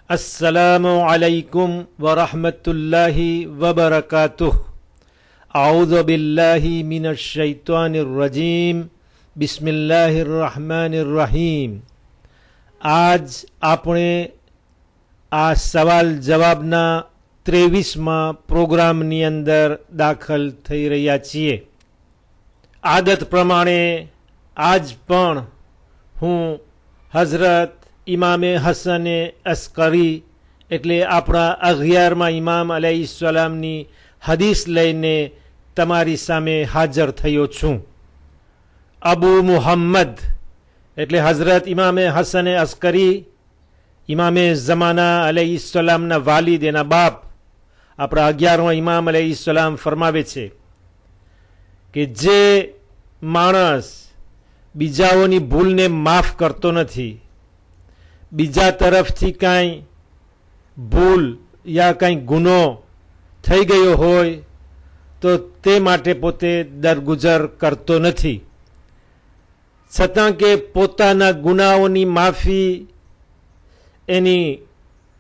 अस्सलामु अलैकुम वरहमतुल्लाहि वबरकातुह। आऊज़ु बिल्लाहि मिनश शैतानिर रजीम। बिस्मिल्लाहिर रहमानिर रहीम। आज આપણે આ સવાલ જવાબના 23મા પ્રોગ્રામની અંદર દાખલ થઈ રહ્યા છીએ। આદત પ્રમાણે આજ પણ હું હઝરત ઇમામે હસને અસ્કરી એટલે આપણા 11મા ઇમામ અલૈહિસ્સલામની હદીસ લઈને તમારી સામે હાજર થયો છું। અબુ મુહમ્મદ એટલે હઝરત ઇમામે હસને અસ્કરી ઇમામે ઝમાના અલૈહિસ્સલામના વાલિદ એના બાપ આપણા 11મા ઇમામ અલૈહિસ્સલામ ફરમાવે છે કે જે માણસ બીજાઓની ભૂલને માફ કરતો નથી, બીજા તરફથી કાંઈ ભૂલ યા કાંઈ ગુનો થઈ ગયો હોય તો તે માટે પોતે દરગુજર કરતો નથી, છતાં કે પોતાના ગુનાઓની માફી એની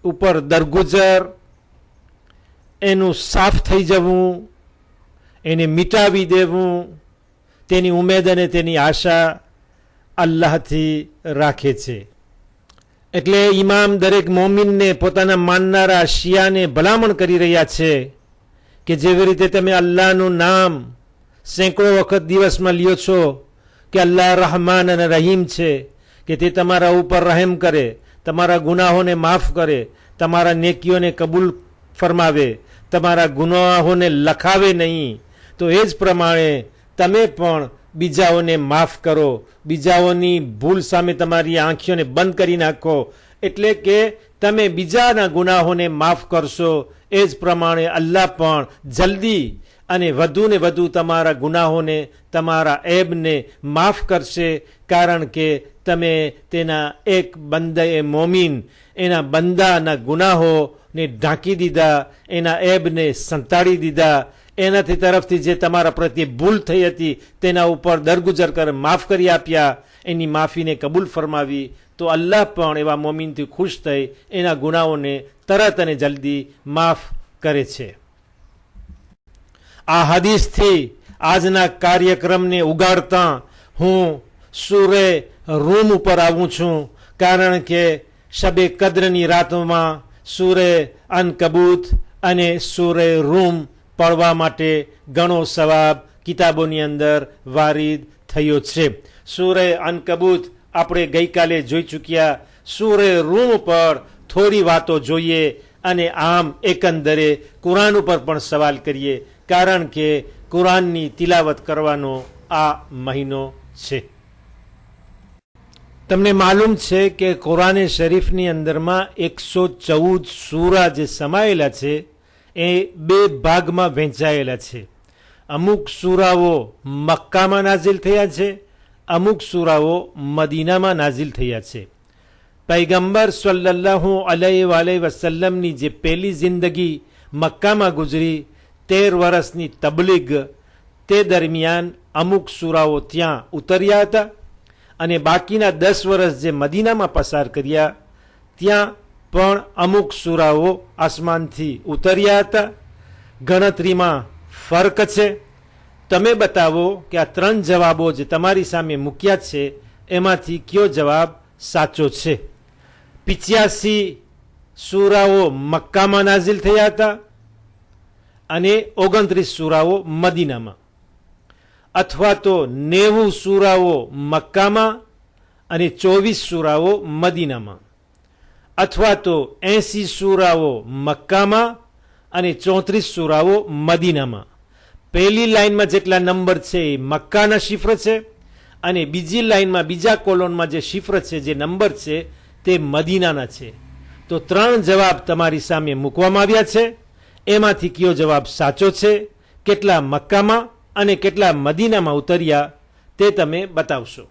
ઉપર દરગુજર એનું સાફ થઈ જવું, એને મિટાવી દેવું, તેની ઉમેદ અને તેની આશા અલ્લાહથી રાખે છે। એટલે ઇમામ દરેક મોમિનને પોતાના માનનારા શિયાને ભલામણ કરી રહ્યા છે કે જેવી રીતે તમે અલ્લાહનું નામ સેંકડો વખત દિવસમાં લ્યો છો કે અલ્લાહ રહમાન અને રહીમ છે, કે તે તમારા ઉપર રહેમ કરે, તમારા ગુનાહોને માફ કરે, તમારા નેકીઓને કબૂલ ફરમાવે, તમારા ગુનાહોને લખાવે નહીં, તો એ જ પ્રમાણે તમે પણ બીજાઓને માફ કરો, બીજાઓની ભૂલ સામે તમારી આંખોને બંધ કરી નાખો, એટલે કે તમે બીજાના ગુનાહોને માફ કરશો એ જ પ્રમાણે અલ્લાહ પણ જલ્દી અને વધુ ને વધુ તમારા ગુનાહોને, તમારા એબને માફ કરશે, કારણ કે તમે તેના એક બંદાએ મોમીન એના બંદાના ગુનાહોને ઢાંકી દીધા, એના એબને સંતાડી દીધા, એનાથી તરફથી જે તમારા પ્રત્યે ભૂલ થઈ હતી તેના ઉપર દરગુજર કરે, માફ કરી આપ્યા, એની માફીને કબૂલ ફરમાવી, તો અલ્લાહ પણ એવા મોમીનથી ખુશ થઈ એના ગુનાઓને તરત અને જલ્દી માફ કરે છે। આ હદીસથી આજના કાર્યક્રમને ઉગાડતા હું સૂરે રૂમ ઉપર આવું છું, કારણ કે શબે કદ્રની રાતમાં સૂરે અનકબૂત અને સૂરે રૂમ પડવા માટે ઘણો સવાબ કિતાબોની અંદર વારિદ થયો છે। સૂરે અનકબૂત આપણે ગઈકાલે જોઈ ચૂક્યા, સૂરે રૂમ પર થોડી વાતો જોઈએ અને આમ એકંદરે કુરાન ઉપર પણ સવાલ કરીએ, કારણ કે કુરાનની તિલાવત કરવાનો આ મહિનો છે। તમને માલુમ છે કે કુરાને શરીફની અંદરમાં 114 સૂરા જે સમાયેલા છે એ બે ભાગમાં વહેંચાયેલા છે। અમુક સૂરાઓ મક્કામાં નાઝિલ થયા છે, અમુક સૂરાઓ મદીનામાં નાઝિલ થયા છે। પૈગંબર સલ્લલ્લાહુ અલૈહિ વસલ્લમની જે પહેલી જિંદગી મક્કામાં ગુજરી, 13 વર્ષની તબલીગ, તે દરમિયાન અમુક સૂરાઓ ત્યાં ઉતર્યા હતા અને બાકીના 10 વર્ષ જે મદીનામાં પસાર કર્યા ત્યાં પણ અમુક સૂરાઓ આસમાનથી ઉતર્યા હતા। ગણતરીમાં ફરક છે। તમે બતાવો કે આ 3 જવાબો જે તમારી સામે મૂક્યા છે એમાંથી કયો જવાબ સાચો છે। 85 સૂરાઓ મક્કામાં નાઝિલ થયા હતા અને 29 સૂરાઓ મદીનામાં, અથવા તો 90 સૂરાઓ મક્કામાં અને 24 સૂરાઓ મદીનામાં, અથવા તો 80 સૂરાઓ મક્કામાં અને 34 સૂરાઓ મદીનામાં। પહેલી લાઈનમાં જેટલા નંબર છે એ મક્કાના શિફ્ર છે અને બીજી લાઈનમાં બીજા કોલોનમાં જે શિફ્ર છે, જે નંબર છે તે મદીનાના છે। તો 3 જવાબ તમારી સામે મૂકવામાં આવ્યા છે, એમાંથી કયો જવાબ સાચો છે, કેટલા મક્કામાં અને કેટલા મદીનામાં ઉતર્યા તે તમે બતાવશો।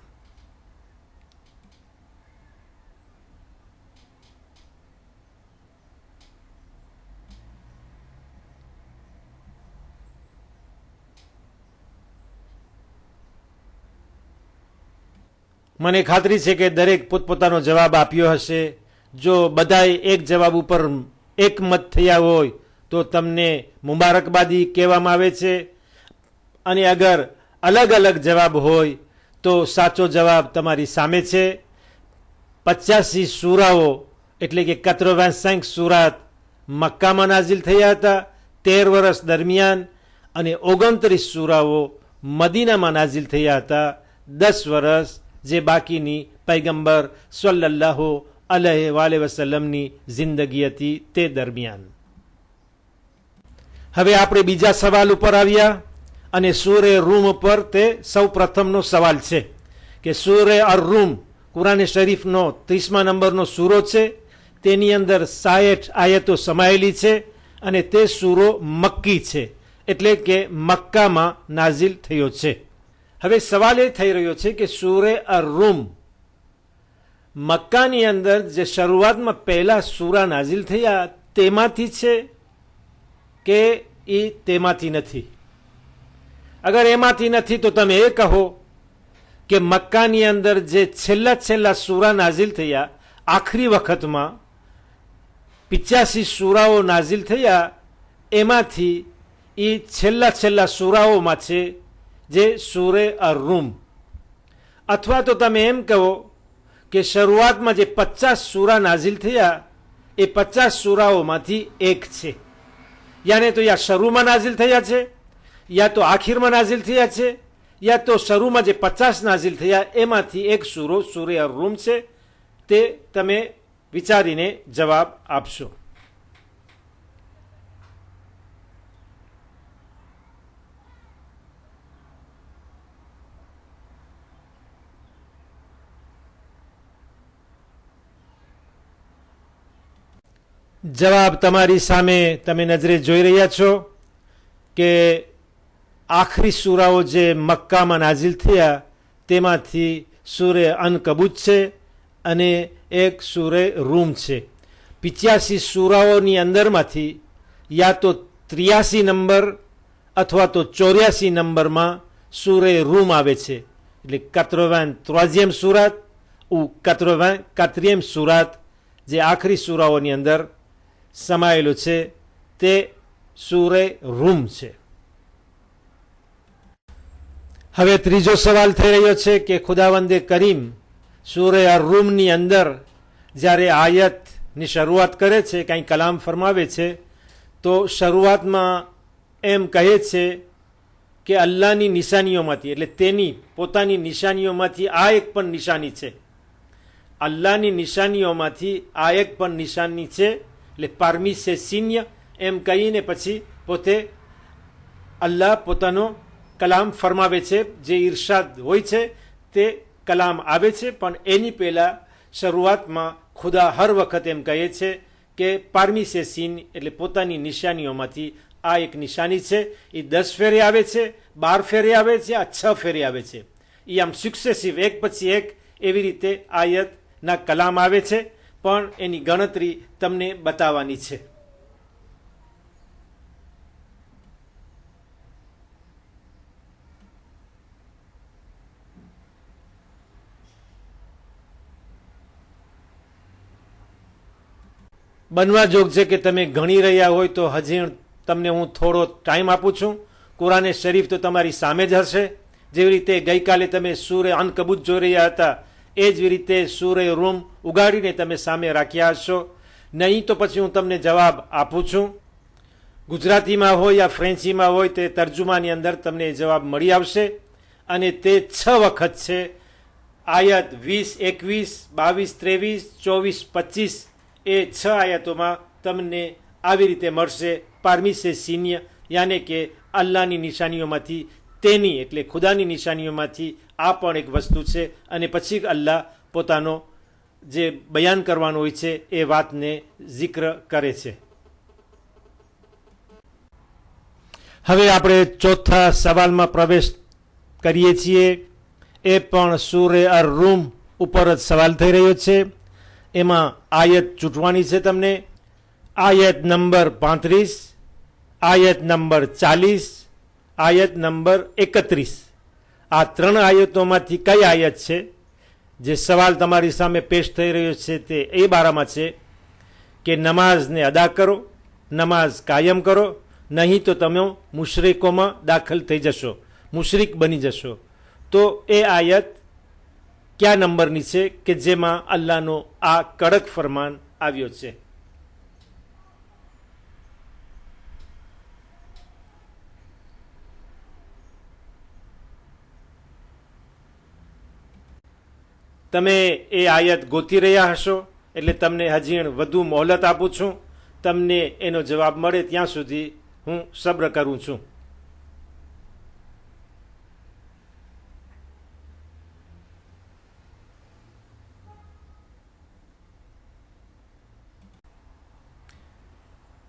મને ખાતરી છે કે દરેક પોતપોતાનો જવાબ આપ્યો હશે જો બધાએ એક જવાબ ઉપર એકમત થયા હોય તો તમને મુબારકબાદી કહેવામાં આવે છે, અને અગર અલગ અલગ જવાબ હોય તો સાચો જવાબ તમારી સામે છે. 85 સૂરાઓ એટલે કે 85 સૂરાત મક્કામાં નાઝિલ થયા હતા 13 વર્ષ દરમિયાન, અને 29 સૂરાઓ મદીનામાં નાઝિલ થયા હતા 10 વર્ષ, જે બાકીની પૈગંબર સલ્લલ્લાહુ અલૈહિ વસલ્લમની જિંદગી હતી તે દરમિયાન. હવે આપણે બીજા સવાલ ઉપર આવ્યા, અને સૂરે રૂમ પર તે સૌ પ્રથમનો સવાલ છે કે સૂરે અર રૂમ કુરાન શરીફનો 30મા નંબરનો સૂરો છે, તેની અંદર 60 આયતો સમાયેલી છે, અને તે સૂરો મક્કી છે, એટલે કે મક્કામાં નાઝિલ થયો છે. હવે સવાલ એ થઈ રહ્યો છે કે સૂરે અર રૂમ મક્કાની અંદર જે શરૂઆતમાં પહેલા સૂરા નાઝિલ થયા તેમાંથી છે કે એ તેમાંથી નથી. અગર એમાંથી નથી તો તમે એ કહો કે મક્કાની અંદર જે છેલ્લા સૂરા નાઝિલ થયા આખરી વખતમાં 85 સૂરાઓ નાઝિલ થયા, એમાંથી એ છેલ્લા સૂરાઓમાં છે જે સૂરે અર રૂમ. અથવા તો તમે એમ કહો કે શરૂઆતમાં જે 50 સૂરા નાઝિલ થયા એ 50 સૂરાઓમાંથી એક છે, યાને તો યા શરૂમાં નાઝિલ થયા છે, યા તો આખીરમાં નાઝિલ થયા છે, યા તો શરૂમાં જે 50 નાઝિલ થયા એમાંથી એક સૂરો સૂરે અર રૂમ છે. તે તમે વિચારીને જવાબ આપશો. જવાબ તમારી સામે તમે નજરે જોઈ રહ્યા છો કે આખરી સૂરાઓ જે મક્કામાં નાઝિલ થયા તેમાંથી સૂરે અનકબૂત છે અને એક સૂરે રૂમ છે. 85 સૂરાઓની અંદરમાંથી યા તો 83 નંબર અથવા તો 84 નંબરમાં સૂરે રૂમ આવે છે, એટલે 83e સૂરાત ou 84e સૂરાત જે આખરી સૂરાઓની અંદર સમાયેલો છે તે સૂરે રૂમ છે. હવે ત્રીજો સવાલ થઈ રહ્યો છે કે ખુદાવંદે કરીમ સૂરે અર રૂમની અંદર જ્યારે આયતની શરૂઆત કરે છે, કંઈ કલામ ફરમાવે છે, તો શરૂઆતમાં એમ કહે છે કે અલ્લાહની નિશાનીઓમાંથી, એટલે તેની પોતાની નિશાનીઓમાંથી આ એક પણ નિશાની છે. અલ્લાહની નિશાનીઓમાંથી આ એક પણ નિશાની છે, એટલે પારમી સે સિન્ય એમ કહીને પછી પોતે અલ્લાહ પોતાનો કલામ ફરમાવે છે. જે ઈરશાદ હોય છે તે કલામ આવે છે, પણ એની પહેલા શરૂઆતમાં ખુદા હર વખત એમ કહે છે કે પારમી સે સીન, એટલે પોતાની નિશાનીઓમાંથી આ એક નિશાની છે. એ 10 ફેરે આવે છે, 12 ફેરે આવે છે, આ 6 ફેરે આવે છે. એ આમ સુક્સેસિવ એક પછી એક એવી રીતે આયતના કલામ આવે છે, પણ એની ગણતરી તમને બતાવવાની છે. બનવા જોગ છે કે તમે ગણી રહ્યા હોય તો હજી તમને હું થોડો ટાઈમ આપું છું. કુરાને શરીફ તો તમારી સામે જ હશે. જેવી રીતે ગઈકાલે તમે સૂરે અનકબૂત જોઈ રહ્યા હતા એ જ રીતે સૂરે રૂમ ઉગાડીને તમે સામે રાખ્યા હશો. નહીં તો પછી હું તમને જવાબ આપું છું. ગુજરાતીમાં હોય યા ફ્રેન્ચીમાં હોય તે તર્જુમાની અંદર તમને જવાબ મળી આવશે, અને તે 6 વખત છે. આયત 20, 21, 22, 23, 24, 25 એ 6 આયતોમાં તમને આવી રીતે મળશે. પારમી સે સિન્ય યાને કે અલ્લાહની નિશાનીઓમાંથી તેની, એટલે ખુદાની નિશાનીઓમાંથી આ પણ એક વસ્તુ છે, અને પછી અલ્લાહ પોતાનો જે બયાન કરવાનો હોય છે એ વાતને જિક્ર કરે છે. હવે આપણે ચોથા સવાલમાં પ્રવેશ કરીએ છીએ. એ પણ સૂરે અર રૂમ ઉપર જ સવાલ થઈ રહ્યો છે. એમાં આયત ચૂંટવાની છે તમને. આયત નંબર 35, આયત નંબર 40, આયત નંબર 31. આ 3 આયતોમાંથી કઈ આયત છે જે સવાલ તમારી સામે પેશ થઈ રહ્યો છે તે એ બારામાં છે કે નમાઝને અદા કરો, નમાઝ કાયમ કરો, નહીં તો તમે મુશરિકોમાં દાખલ થઈ જશો, મુશરિક બની જશો. તો એ આયત કયા નંબરની છે કે જેમાં અલ્લાહનો આ કડક ફરમાન આવ્યો છે? તમે એ આયત ગોતી રહ્યા હશો, એટલે તમને હજી વધુ મોહલત આપું છું. તમને એનો જવાબ મળે ત્યાં સુધી હું સબ્ર કરું છું.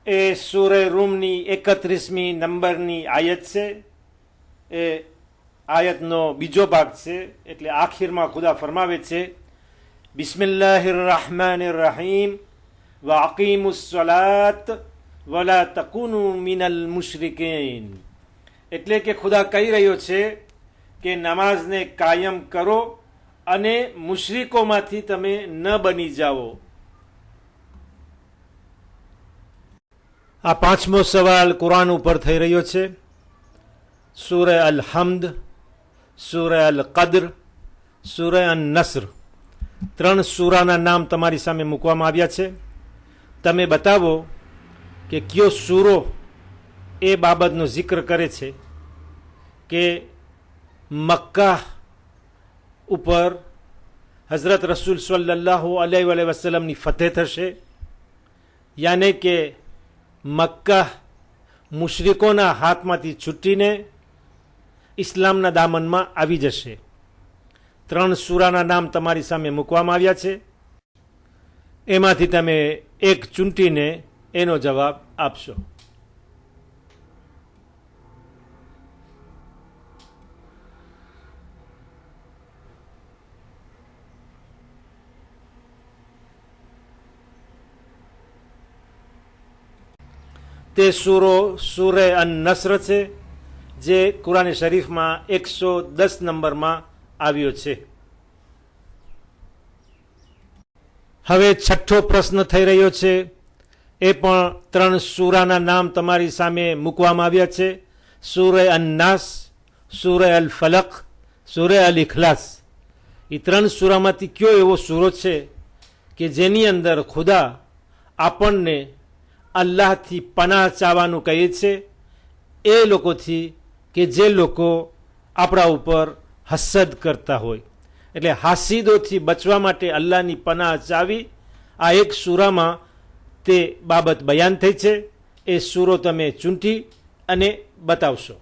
એ સૂરે રૂમની 31મી નંબરની આયત છે. એ આયતનો બીજો ભાગ છે. એટલે આખીરમાં ખુદા ફરમાવે છે, બિસ્મિલ્લાહિર rahmanir rahim વ અકીમુસ સલાત વલા તકુનુ મિનલ મુશરિકીન. એટલે કે ખુદા કહી રહ્યો છે કે નમાઝને કાયમ કરો અને મુશરિકોમાંથી તમે ન બની જાઓ. આ પાંચમો સવાલ કુરાન ઉપર થઈ રહ્યો છે. સૂરે અલ હમ્દ, સૂરે અલ કદ્ર, સૂરે અન નસર, 3 સૂરાના નામ તમારી સામે મૂકવામાં આવ્યા છે. તમે બતાવો કે કયો સૂરો એ બાબતનો જિક્ર કરે છે કે મક્કા ઉપર હઝરત રસૂલ સલ્લલ્લાહુ અલૈહિ વસલ્લમની ફતેહ થશે, યાને કે મક્કા મુશરિકોના હાથમાંથી છૂટીને ઇસ્લામના દામનમાં આવી જશે. 3 સૂરાના નામ તમારી સામે મૂકવામાં આવ્યા છે. એમાંથી તમે એક ચૂંટીને એનો જવાબ આપશો. તે સૂરો સૂરે અન નસર છે, જે કુરાન શરીફમાં 110 નંબરમાં આવ્યો છે. હવે છઠ્ઠો પ્રશ્ન થઈ રહ્યો છે. એ પણ 3 સૂરાના નામ તમારી સામે મૂકવામાં આવ્યા છે. સૂરે અન નાસ, સૂરે અલ ફલક, સૂરે અલ ઇખલાસ. એ 3 સૂરામાંથી કયો એવો સૂરો છે કે જેની અંદર ખુદા આપણને અલ્લાહથી પનાહ ચાહવાનું કહે છે એ લોકોથી કે જે લોકો આપણા ઉપર હસદ કરતા હોય. એટલે હાસિદોથી બચવા માટે અલ્લાહની પનાહ ચાવી આ એક સૂરામાં તે બાબત બયાન થઈ છે. એ સૂરો તમે ચૂંટી અને બતાવશો.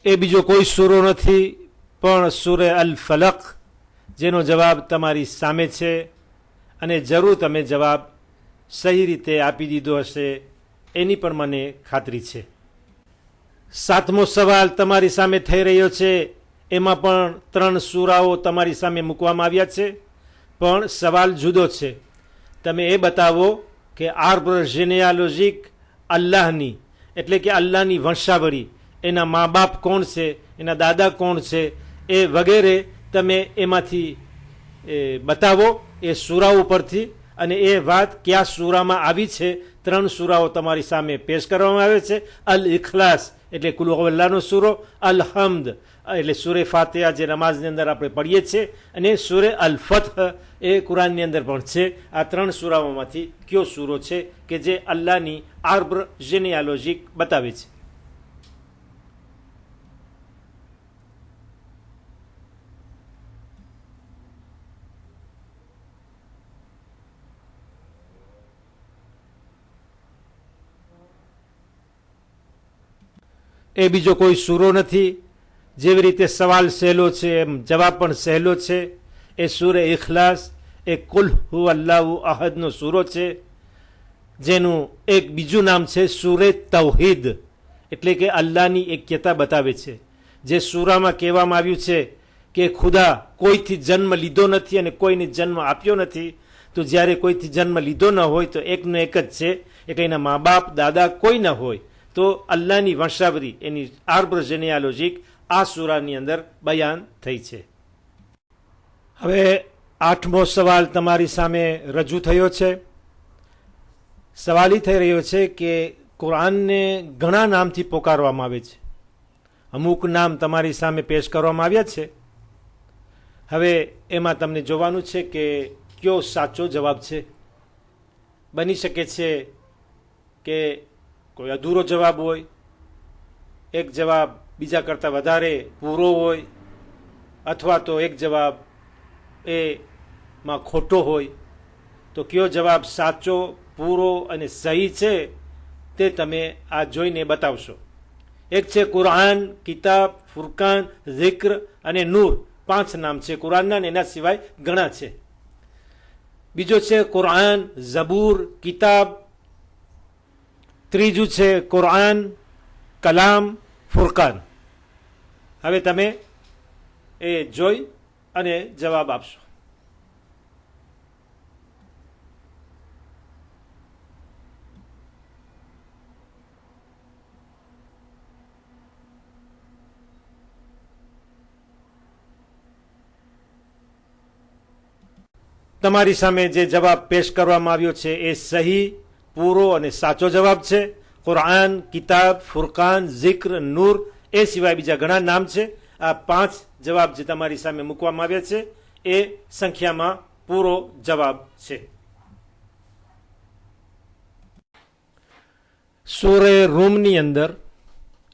એ બીજો કોઈ સૂરો નથી પણ સૂરે અલ ફલક, જેનો જવાબ તમારી સામે છે અને જરૂર તમે જવાબ સહી રીતે આપી દીધો હશે એની પણ મને ખાતરી છે. 7મો સવાલ તમારી સામે થઈ રહ્યો છે. એમાં પણ 3 સૂરાઓ તમારી સામે મૂકવામાં આવ્યા છે, પણ સવાલ જુદો છે. તમે એ બતાવો કે આર્બ્ર જેનેઆલોજિક અલ્લાહની, એટલે કે અલ્લાહની વંશાવળી, એના મા બાપ કોણ છે, એના દાદા કોણ છે, એ વગેરે તમે એમાંથી બતાવો એ સૂરાઓ પરથી. અને એ વાત કયા સૂરામાં આવી છે 3 સૂરાઓ તમારી સામે પેશ કરવામાં આવે છે. અલ ઇખલાસ એટલે કુલ હુવલ્લાહનો સૂરો, અલ હમ્દ એટલે સૂરે ફાતિહા જે નમાઝની અંદર આપણે પઢીએ છીએ, અને સૂરે અલ ફથ એ કુરાનની અંદર પણ છે. આ 3 સૂરાઓમાંથી કયો સૂરો છે કે જે અલ્લાહની આર્બ્ર જેનેઆલોજિક બતાવે છે? એ બીજો કોઈ સૂરો નથી. જેવી રીતે સવાલ સહેલો છે એમ જવાબ પણ સહેલો છે. એ સૂરે ઇખલાસ એ કુલ હુવલ્લાહુ અહદનો સૂરો છે, જેનું એક બીજું નામ છે સૂરે તૌહીદ, એટલે કે અલ્લાહની એક્યતા બતાવે છે. જે સૂરામાં કહેવામાં આવ્યું છે કે ખુદા કોઈથી જન્મ લીધો નથી અને કોઈને જન્મ આપ્યો નથી, તો જ્યારે કોઈથી જન્મ લીધો ન હોય તો એકનો એક જ છે, એટલે એના મા બાપ દાદા કોઈ ન હોય તો અલ્લાહની વંશાવરી, એની આર્બર જેનેઆલોજિક આ સૂરાની અંદર બયાન થઈ છે. હવે 8મો સવાલ તમારી સામે રજૂ થયો છે. સવાલ એ થઈ રહ્યો છે કે કુરાનને ઘણા નામથી પોકારવામાં આવે છે. અમુક નામ તમારી સામે પેશ કરવામાં આવ્યા છે. હવે એમાં તમને જોવાનું છે કે કયો સાચો જવાબ છે. બની શકે છે કે કોઈ અધૂરો જવાબ હોય, એક જવાબ બીજા કરતાં વધારે પૂરો હોય, અથવા તો એક જવાબ એમાં ખોટો હોય. તો કયો જવાબ સાચો, પૂરો અને સહી છે તે તમે આ જોઈને બતાવશો. એક છે કુરાન, કિતાબ, ફુરકાન, ઝિક્ર અને નૂર. 5 નામ છે કુરાનના, અને એના સિવાય ઘણા છે. બીજો છે કુરાન, ઝબૂર, કિતાબ. ત્રીજું છે કુરાન, કલામ, ફુરકાન. હવે તમે એ જોઈ અને જવાબ આપશો. તમારી સામે જે જવાબ પેશ કરવામાં આવ્યો છે એ સહી, પૂરો અને સાચો જવાબ છે. કુરાન, કિતાબ, ફુરકાન, ઝિક્ર, નૂર, એ સિવાય બીજા ઘણા નામ છે. આ 5 જવાબ જે તમારી સામે મૂકવામાં આવ્યા છે એ સંખ્યામાં પૂરો જવાબ છે. સૂરે રૂમની અંદર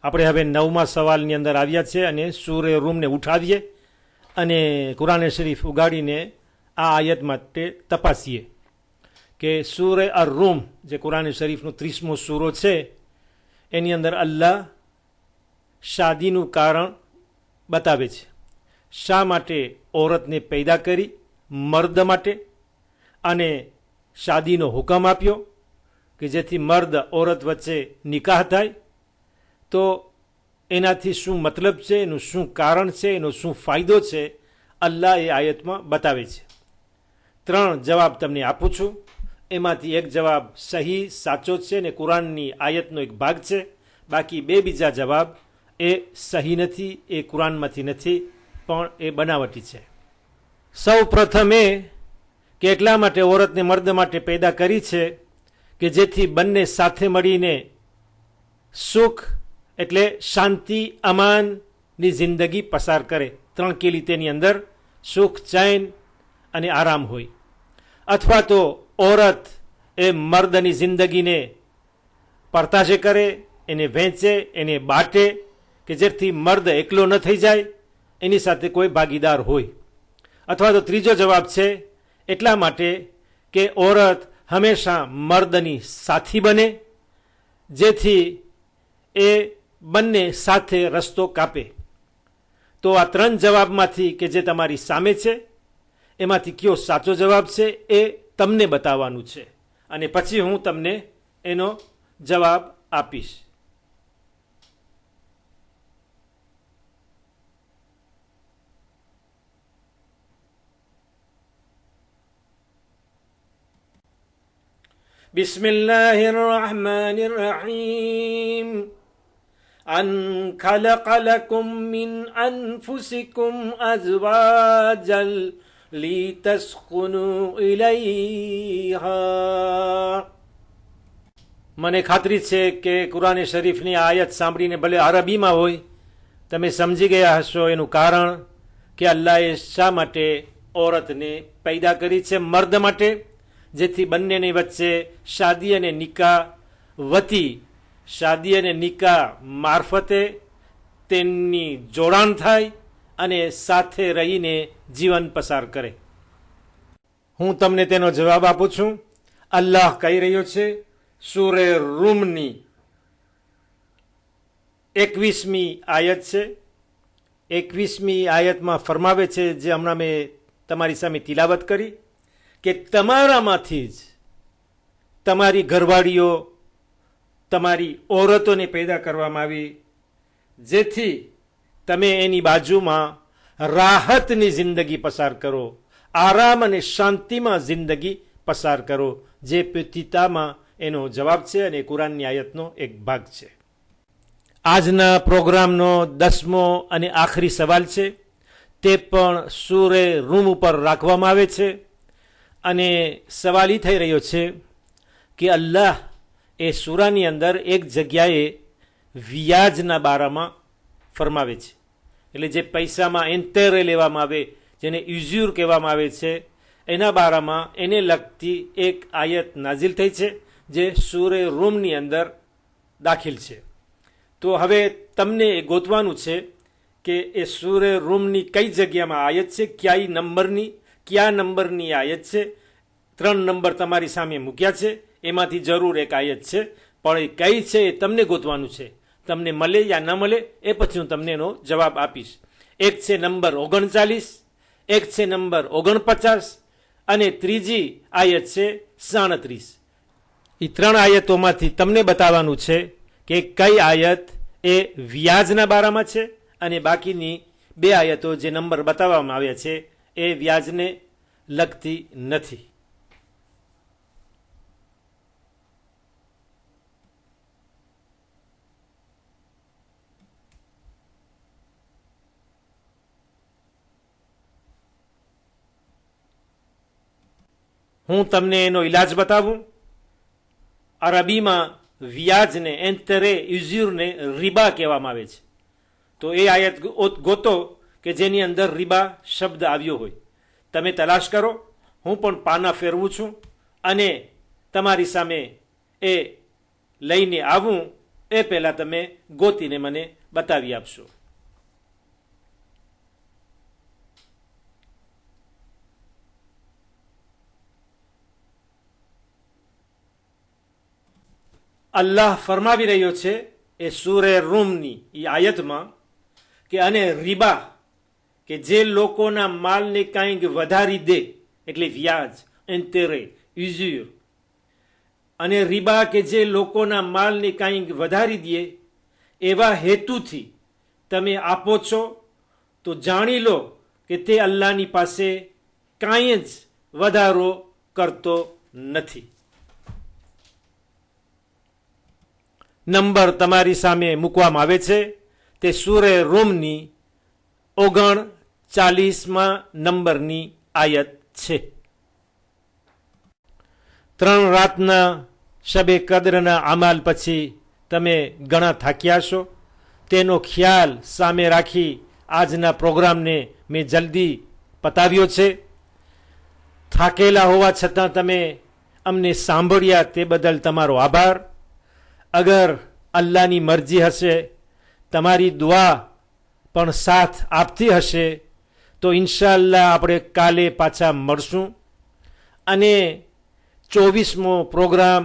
આપણે હવે 9મા સવાલની અંદર આવ્યા છે, અને સૂરે રૂમને ઉઠાવીએ અને કુરાન શરીફ ઉગાડીને આ આયત માટે તપાસીએ કે સૂરે અર રૂમ જે કુરાન શરીફનો 30મો સૂરો છે, એની અંદર અલ્લાહ શાદીનું કારણ બતાવે છે. શા માટે ઓરતને પેદા કરી, મર્દ માટે, અને શાદીનો હુકમ આપ્યો કે જેથી મર્દ ઓરત વચ્ચે નિકાહ થાય. તો એનાથી શું મતલબ છે, એનું શું કારણ છે, એનો શું ફાયદો છે, અલ્લાહ એ આયતમાં બતાવે છે. 3 જવાબ તમને આપું છું. એમાંથી એક જવાબ સહી, સાચો છે ને કુરાનની આયતનો એક ભાગ છે. બાકી 2 બીજા જવાબ એ સહી નથી, એ કુરાનમાંથી નથી, પણ એ બનાવટી છે. સૌ પ્રથમ એ કે એટલા માટે ઓરતને મર્દ માટે પેદા કરી છે કે જેથી બંને સાથે મળીને સુખ એટલે શાંતિ, અમાનની જિંદગી પસાર કરે. 3 કેલી તેની અંદર સુખ, ચૈન અને આરામ હોય. અથવા તો ઓરત એ મર્દની જિંદગીને પરતાશે કરે, એને વહેંચે, એને બાટે, કે જેથી મર્દ એકલો ન થઈ જાય, એની સાથે કોઈ ભાગીદાર હોય. અથવા તો ત્રીજો જવાબ છે એટલા માટે કે ઓરત હંમેશા મર્દની સાથી બને, જેથી એ બંને સાથે રસ્તો કાપે. તો આ 3 જવાબમાંથી કે જે તમારી સામે છે એમાંથી કયો સાચો જવાબ છે એ તમને બતાવવાનું છે, અને પછી હું તમને એનો જવાબ આપીશ. બિસ્મિલ્લાહિર રહમાનિર રહીમ. أن خلق لكم من أنفسكم أزواجا لتسكنوا إليها. મને ખાતરી છે કે કુરાન શરીફની આયત સાંભળીને ભલે અરબીમાં હોય તમે સમજી ગયા હશો એનું કારણ કે અલ્લાહે શા માટે ઓરતને પેદા કરી છે મર્દ માટે, જેથી બંનેની વચ્ચે શાદી અને નિકાહ વતી, શાદી અને નિકાહ મારફતે તેમની જોડાણ થાય અને સાથે રહીને જીવન પસાર કરે. હું તમને તેનો જવાબ આપું છું. અલ્લાહ કહી રહ્યો છે સૂરે રૂમની 21મી આયત છે. 21મી આયતમાં ફરમાવે છે, જે હમણાં મેં તમારી સામે તિલાવત કરી, કે તમારામાંથી જ તમારી ઘરવાળીઓ, તમારી ઓરતોને પેદા કરવામાં આવી, જેથી તમે એની બાજુમાં રાહતની જિંદગી પસાર કરો, આરામ અને શાંતિમાં જિંદગી પસાર કરો, જે પિતામાં એનો જવાબ છે અને કુરાનની આયતનો એક ભાગ છે. આજના પ્રોગ્રામનો 10મો અને આખરી સવાલ છે. તે પણ સૂરે રૂમ ઉપર રાખવામાં આવે છે અને સવાલ એ થઈ રહ્યો છે કે અલ્લાહ એ સૂરાની અંદર એક જગ્યાએ વ્યાજના બારામાં ફરમાવે છે. એટલે જે પૈસામાં એન્તેરે લેવામાં આવે, જેને યુઝ્યુર કહેવામાં આવે છે, એના બારામાં એને લગતી એક આયત નાઝિલ થઈ છે જે સૂરે રૂમની અંદર દાખલ છે. તો હવે તમને એ ગોતવાનું છે કે એ સૂરે રૂમની કઈ જગ્યામાં આયત છે, કયા નંબરની આયત છે. 3 નંબર તમારી સામે મૂક્યા છે, એમાંથી જરૂર એક આયત છે, પણ એ કઈ છે એ તમને ગોતવાનું છે. તમને મળે યા ન મળે એ પછી હું તમને એનો જવાબ આપીશ. એક છે નંબર 39, એક છે નંબર 49 અને ત્રીજી આયત છે 37. એ 3 આયતોમાંથી તમને બતાવવાનું છે કે કઈ આયત એ વ્યાજના બારામાં છે અને બાકીની 2 આયતો જે નંબર બતાવવામાં આવ્યા છે એ વ્યાજને લગતી નથી. હું તમને એનો ઈલાજ બતાવું. અરબીમાં વ્યાજને એન્તરે યુઝ્યુરને રિબા કહેવામાં આવે છે. તો એ આયત ગોતો કે જેની અંદર રિબા શબ્દ આવ્યો હોય. તમે તલાશ કરો, હું પણ પાના ફેરવું છું અને તમારી સામે એ લઈને આવું એ પહેલાં તમે ગોતીને મને બતાવી આપશો. અલ્લાહ ફરમાવી રહ્યો છે એ સૂરે રૂમની એ આયતમાં કે અને રિબા કે જે લોકોના માલને કાંઈક વધારી દે, એટલે વ્યાજ, એન્તેરે, યુઝ્યુર, અને રિબા કે જે લોકોના માલને કાંઈક વધારી દે એવા હેતુથી તમે આપો છો તો જાણી લો કે તે અલ્લાહની પાસે કાંઈ જ વધારો કરતો નથી. નંબર તમારી સામે મૂકવામાં આવે છે, તે સૂરે રૂમની 39મા નંબરની આયત છે. 3 રાતના શબે કદરના અમાલ પછી તમે ઘણા થાક્યા છો. તેનો ખ્યાલ સામે રાખી આજના પ્રોગ્રામને મેં જલ્દી પતાવ્યો છે. થાકેલા હોવા છતાં તમે અમને સાંભળ્યા તે બદલ તમારો આભાર. અગર અલ્લાહની મરજી હશે, તમારી દુઆ પણ સાથ આપતી હશે તો ઇન્શાઅલ્લાહ આપણે કાલે પાછા મળશું અને 24મો પ્રોગ્રામ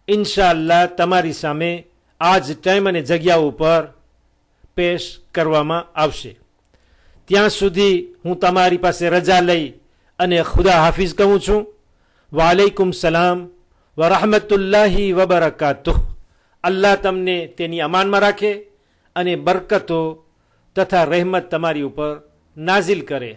ઇન્શાઅલ્લાહ તમારી સામે આ જ ટાઈમ અને જગ્યા ઉપર પેશ કરવામાં આવશે. ત્યાં સુધી હું તમારી પાસે રજા લઈ અને ખુદા હાફિઝ કહું છું. વાલેકુમ સલામ વરહમતુલ્લાહિ વબરકાતુહ. અલ્લાહ તમને તેની અમાનમાં રાખે અને બરકતો તથા રહેમત તમારી ઉપર નાઝિલ કરે.